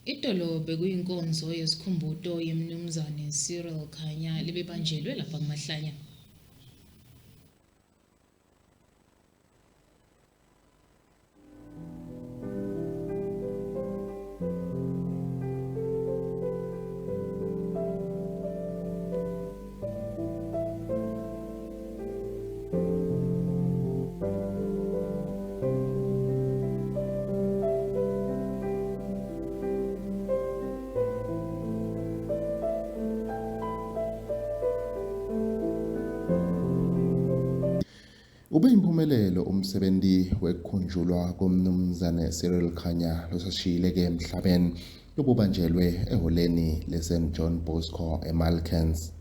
Itolo bekuyinkonzo yesikhumbuto yemnumzane Cyril Khanya libebanjelwe lapha kuMahlanya. Ube impumelelo umsebenzi wekukhunjulwa komnumzane Cyril Khanya losashiyileke emhlabeni lobubanjelwe eholeni leSt John Bosco eMalkens.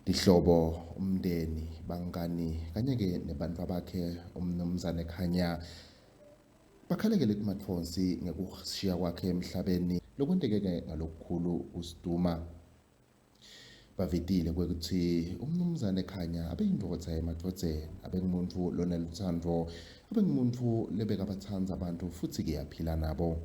Dihlobo umndeni bangani kanye-ke nebantwa bakhe umnumzane Khanya bakhalekele kumatfonsi ngekushiya kwakhe emhlabeni lokwenteke ngalokukhulu usiduma. Bavetile kwekuthi umnumzane Khanya abeyindvodza emadvodzeni, abengumuntu lonelutsandvo, abengumuntu lebekabatsanza abantu futsi-ke yaphila nabo.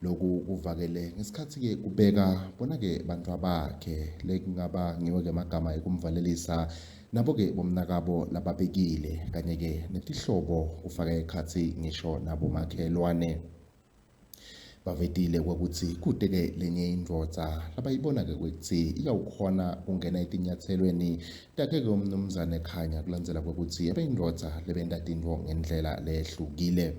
Loku kuvakele ngesikhatsi-ke kubeka bona-ke bantwa bakhe lekungaba ngiwo-ke magama ekumvalelisa nabo-ke bomnakabo lababekile kanye-ke netihlobo kufaka ekhatsi ngisho nabomakhelwane. Bavetile kwekuthi kude-ke lenye indvodza labayibona-ke kwekuthi iyawukhona kungena etinyatselweni takhe-ke umnumzane Khanya kulandzela kwekuthi abeyindvodza lebenta tintfo ngendlela lehlukile.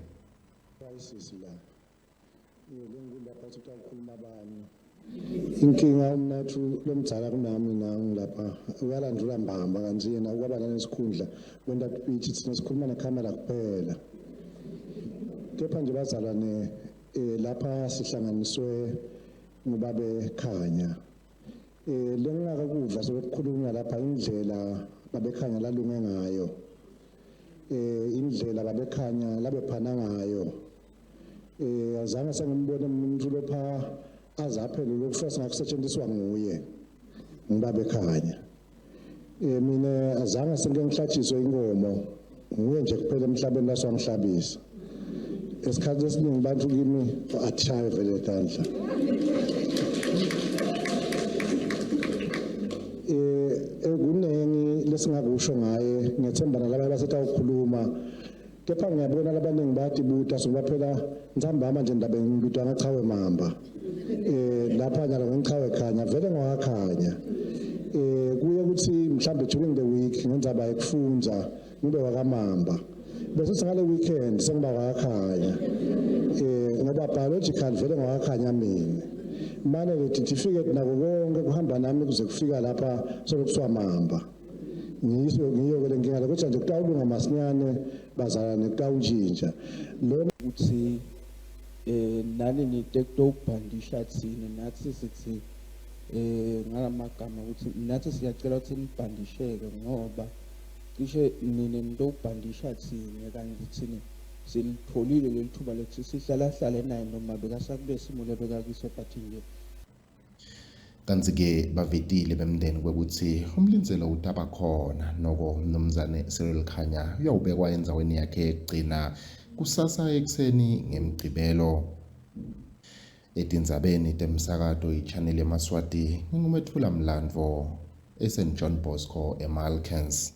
Inkinga umnathu lomdzala kunami ngilapha uyalandula mbamba kanti yena ukwaba nesikhundla kwenta speech thina sikhuluma nekhamera kuphela. Kepha nje bazalwane lapha sihlanganiswe ngobabe Khanya. Lengakakudla sokukhulunywa lapha indlela babe Khanya lalunge ngayo. Indlela babe Khanya labephana ngayo. Azange sengimbone umuntu lopha azaphele lokufasa ngakusetshenziswa nguye ngibabe Khanya. Mina azange sengihlatshiswe inkomo nguye nje kuphela emhlabeni laswangihlabisa. Esikhathi esiningi bantu kimi athaye vele tandla. Kunengi lesingakusho ngaye ngethemba nalabo basetha ukukhuluma. Kepha ngiyabona labaningi bathi buta soba phela ntsambama nje ndabe ngibitwa ngachawe mamba. Lapha nyalo ngichawe Khanya vele ngowakhanya. Kuye ukuthi mhlambe during the week ngenza bayekufundza ngibe wakamamba. Bese singale weekend sengiba wakhanya ngoba biological vele ngawakhanya mina manje lethi tifike nako konke kuhamba nami kuze kufika lapha sokuswa mamba ngiyo ke lenkinga ukuthi nje kutawulunga masinyane bazalane kutawuntshintsha lo ukuthi nani nitekubhandisha thina nathi sithi ngalamagama ukuthi nathi siyacela ukuthi nibhandisheke ngoba cishe nina nitobhandisha thina kanti thina silitholile leli thuba lethi sihlala naye noma bekasakube simo lebekakiso bathi nje. Kanti-ke bavetile bemndeni kwekuthi umlindzelo utaba khona noko umnumzane Cyril Khanya uyawubekwa endzaweni yakhe yekugcina kusasa ekuseni ngemgcibelo. Etindzabeni temsakato iChannel eMaswati ngingumethula mlandvo eSt John Bosco eMalkens.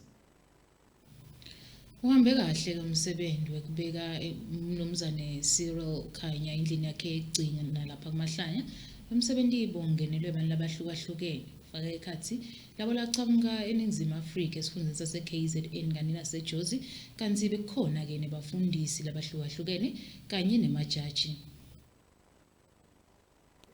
Uhambe kahle umsebenzi wekubeka umnumzane Cyril Khanya endlini yakhe yekugcina nalapha kuMahlanya. Umsebenzi bongenelwe abantu labahlukahlukene faka ekhatsi labo lachamka eNingizimu Afrika esifundeni sase-KZN kanye naseJozi kanti bekhona ke nebafundisi labahlukahlukene kanye nemajaji.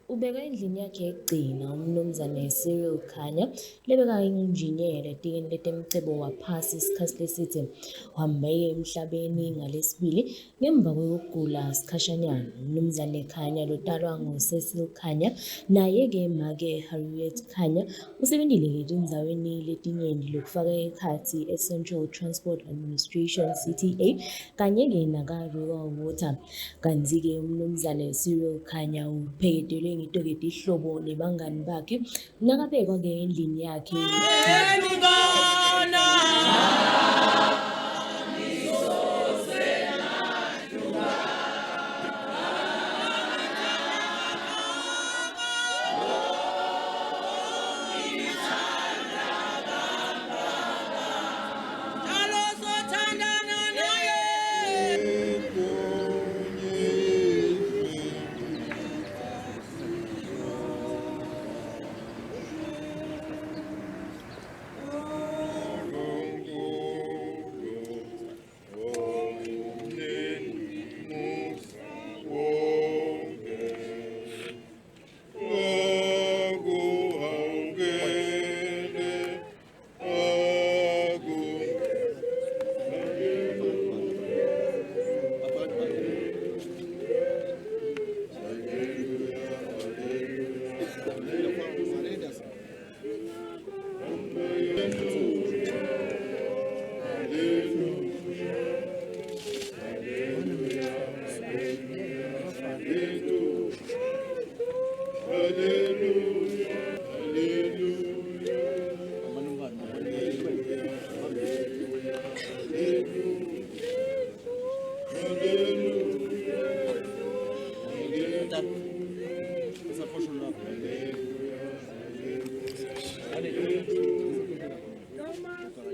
Ubeka endlini yakhe yekugcina umnumzane Cyril Khanya lebeka injiniyela etikeni letemcebo waphasi isikhathi lesithe uhambe emhlabeni ngalesibili ngemva kokugula sikhashanyana. Umnumzane Khanya lotalwa nguCecil Khanya naye-ke make Harriet Khanya usebenzile etindzaweni letinyenti lokufaka ekhatsi eCentral Transport Administration CTA kanye-ke naka-Rural Water. Kanti-ke umnumzane Cyril Khanya upheketelwe ngitoketi ihlobo nebangani bakhe nakabekwa-ke endlini yakhe.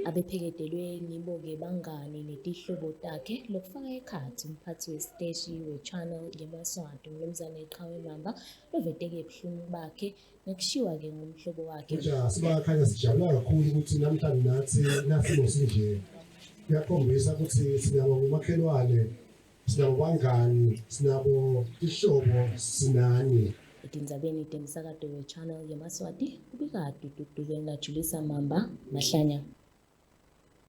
Abepheketelwe ngibo-ke bangani netihlobo takhe lokufaka ekhathi umphathi wesiteshi we-Channel yeMaswati uMnumzane Qhawe Mamba lovete-ke ebuhlungu bakhe ngokushiwa-ke ngumhlobo wakhe. Sibakhanya sijabula kakhulu ukuthi namhlanje nathi nasimo sinje. Kuyakhombisa ukuthi sinabo umakhelwane, sinabo bangani, sinabo ihlobo, sinani. Etindzabeni temsakato we-Channel yeMaswati kubika Dudu na Julisa Mamba Mahlanya.